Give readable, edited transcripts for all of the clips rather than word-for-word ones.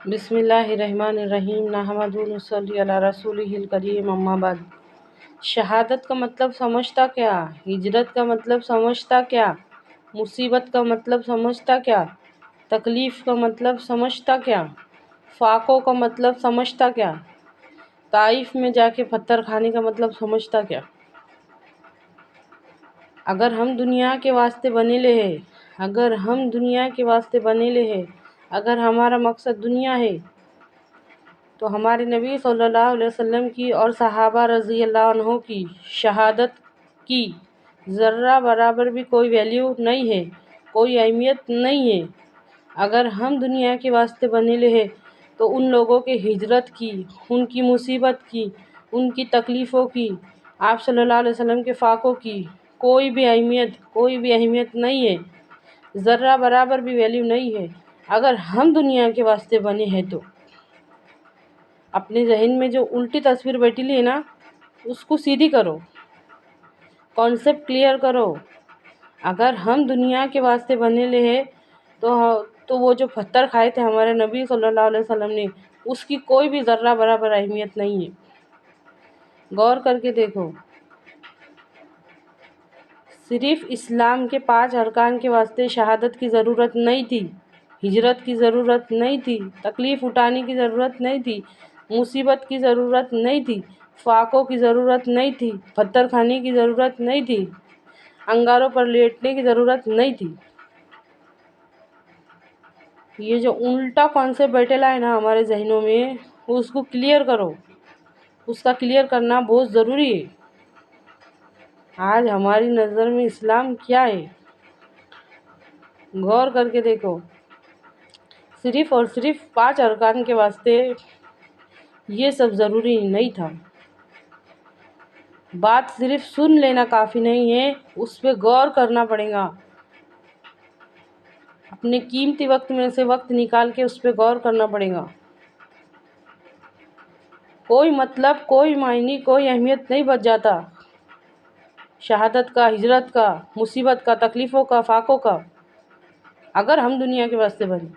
بسم اللہ الرحمن الرحیم نحمدہ و نصلی علی رسولہ الکریم اما بعد۔ شہادت کا مطلب سمجھتا کیا؟ ہجرت کا مطلب سمجھتا کیا؟ مصیبت کا مطلب سمجھتا کیا؟ تکلیف کا مطلب سمجھتا کیا؟ فاقوں کا مطلب سمجھتا کیا؟ طائف میں جا کے پتھر کھانے کا مطلب سمجھتا کیا؟ اگر ہم دنیا کے واسطے بنے لے ہیں، اگر ہمارا مقصد دنیا ہے تو ہمارے نبی صلی اللہ علیہ وسلم کی اور صحابہ رضی اللہ عنہ کی شہادت کی ذرہ برابر بھی کوئی ویلیو نہیں ہے، کوئی اہمیت نہیں ہے۔ اگر ہم دنیا کے واسطے بنے لے ہیں تو ان لوگوں کے ہجرت کی، ان کی مصیبت کی، ان کی تکلیفوں کی، آپ صلی اللہ علیہ وسلم کے فاقوں کی کوئی بھی اہمیت نہیں ہے، ذرہ برابر بھی ویلیو نہیں ہے۔ اگر ہم دنیا کے واسطے بنے ہیں تو اپنے ذہن میں جو الٹی تصویر بیٹھی لی ہے نا، اس کو سیدھی کرو، کانسیپٹ کلیئر کرو۔ اگر ہم دنیا کے واسطے بنے لے ہیں تو وہ جو پتھر کھائے تھے ہمارے نبی صلی اللہ علیہ وسلم نے، اس کی کوئی بھی ذرہ برابر اہمیت نہیں ہے۔ غور کر کے دیکھو، صرف اسلام کے 5 ارکان کے واسطے شہادت کی ضرورت نہیں تھی، ہجرت کی ضرورت نہیں تھی، تکلیف اٹھانے کی ضرورت نہیں تھی، مصیبت کی ضرورت نہیں تھی، فاقوں کی ضرورت نہیں تھی، پتھر کھانے کی ضرورت نہیں تھی، انگاروں پر لیٹنے کی ضرورت نہیں تھی۔ یہ جو الٹا کانسیپٹ بیٹھلا ہے نا ہمارے ذہنوں میں، اس کو کلیئر کرو، اس کا کلیئر کرنا بہت ضروری ہے۔ آج ہماری نظر میں اسلام کیا ہے؟ غور کر کے دیکھو، صرف اور صرف 5 ارکان کے واسطے یہ سب ضروری نہیں تھا۔ بات صرف سن لینا کافی نہیں ہے، اس پہ غور کرنا پڑے گا۔ اپنے قیمتی وقت میں سے وقت نکال کے اس پہ غور کرنا پڑے گا۔ کوئی مطلب، کوئی معنی، کوئی اہمیت نہیں بچ جاتا شہادت کا، ہجرت کا، مصیبت کا، تکلیفوں کا، فاقوں کا، اگر ہم دنیا کے واسطے بنے۔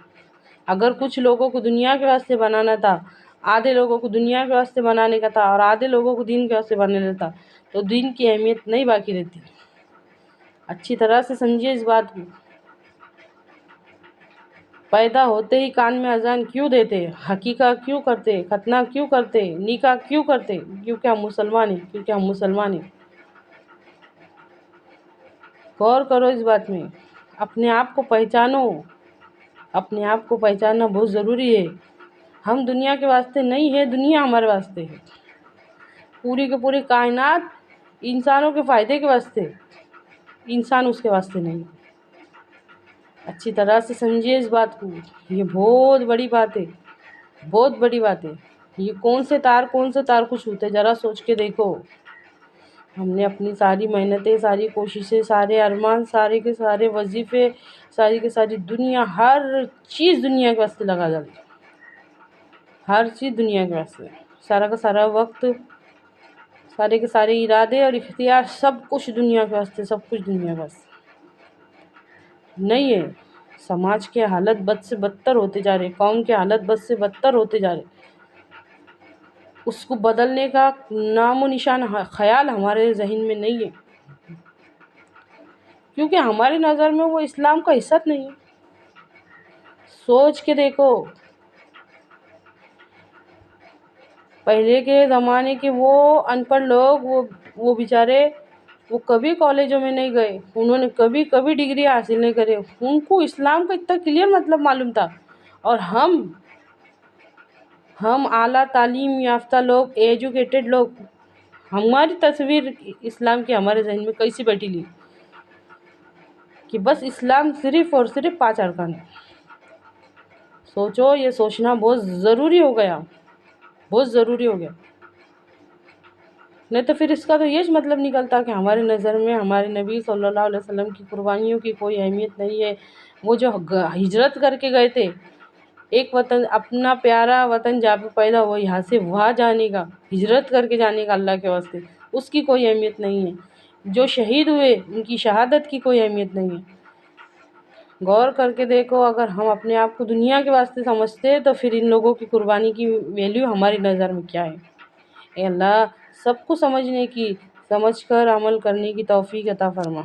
اگر کچھ لوگوں کو دنیا کے واسطے بنانا تھا، آدھے لوگوں کو دنیا کے واسطے بنانے کا تھا اور آدھے لوگوں کو دین کے واسطے بنانا تھا، تو دین کی اہمیت نہیں باقی رہتی۔ اچھی طرح سے سمجھیے اس بات کو۔ پیدا ہوتے ہی کان میں اذان کیوں دیتے؟ حقیقہ کیوں کرتے؟ ختنہ کیوں کرتے؟ نکاح کیوں کرتے؟ کیونکہ ہم مسلمان ہیں۔ غور کرو اس بات میں، اپنے آپ کو پہچانو، اپنے آپ کو پہچاننا بہت ضروری ہے۔ ہم دنیا کے واسطے نہیں ہے، دنیا ہمارے واسطے ہے۔ پوری کی پوری کائنات انسانوں کے فائدے کے واسطے، انسان اس کے واسطے نہیں۔ اچھی طرح سے سمجھیے اس بات کو، یہ بہت بڑی بات ہے، بہت بڑی بات ہے۔ یہ کون سے تار کو چھوتے، ذرا سوچ کے دیکھو۔ ہم نے اپنی ساری محنتیں، ساری کوششیں، سارے ارمان، سارے کے سارے وظیفے، ساری کی ساری دنیا، ہر چیز دنیا کے واسطے لگا ڈالی، ہر چیز دنیا کے واسطے، سارا کا سارا وقت، سارے کے سارے ارادے اور اختیار، سب کچھ دنیا کے واسطے، سب کچھ دنیا کے واسطے نہیں ہے۔ سماج کے حالت بد سے بدتر ہوتے جا رہے، قوم کے حالت بد سے بدتر ہوتے جا رہے، اس کو بدلنے کا نام و نشان خیال ہمارے ذہن میں نہیں ہے، کیونکہ ہماری نظر میں وہ اسلام کا حصہ نہیں ہے۔ سوچ کے دیکھو، پہلے کے زمانے کے وہ ان پڑھ لوگ، وہ بیچارے، وہ کبھی کالجوں میں نہیں گئے، انہوں نے کبھی ڈگری حاصل نہیں کرے، ان کو اسلام کا اتنا کلیئر مطلب معلوم تھا۔ اور ہم اعلیٰ تعلیم یافتہ لوگ، ایجوکیٹڈ لوگ، ہماری تصویر اسلام کی ہمارے ذہن میں کیسی بیٹھی لی کہ بس اسلام صرف اور صرف 5 ارکان ہے۔ سوچو، یہ سوچنا بہت ضروری ہو گیا، بہت ضروری ہو گیا۔ نہیں تو پھر اس کا تو یہ مطلب نکلتا کہ ہمارے نظر میں ہمارے نبی صلی اللہ علیہ وسلم کی قربانیوں کی کوئی اہمیت نہیں ہے۔ وہ جو ہجرت کر کے گئے تھے، ایک وطن، اپنا پیارا وطن جہاں پہ پیدا ہوا، یہاں سے وہاں جانے کا، ہجرت کر کے جانے کا اللہ کے واسطے، اس کی کوئی اہمیت نہیں ہے۔ جو شہید ہوئے، ان کی شہادت کی کوئی اہمیت نہیں ہے۔ غور کر کے دیکھو، اگر ہم اپنے آپ کو دنیا کے واسطے سمجھتے ہیں تو پھر ان لوگوں کی قربانی کی ویلیو ہماری نظر میں کیا ہے۔ اے اللہ، سب کو سمجھ کر عمل کرنے کی توفیق عطا فرما۔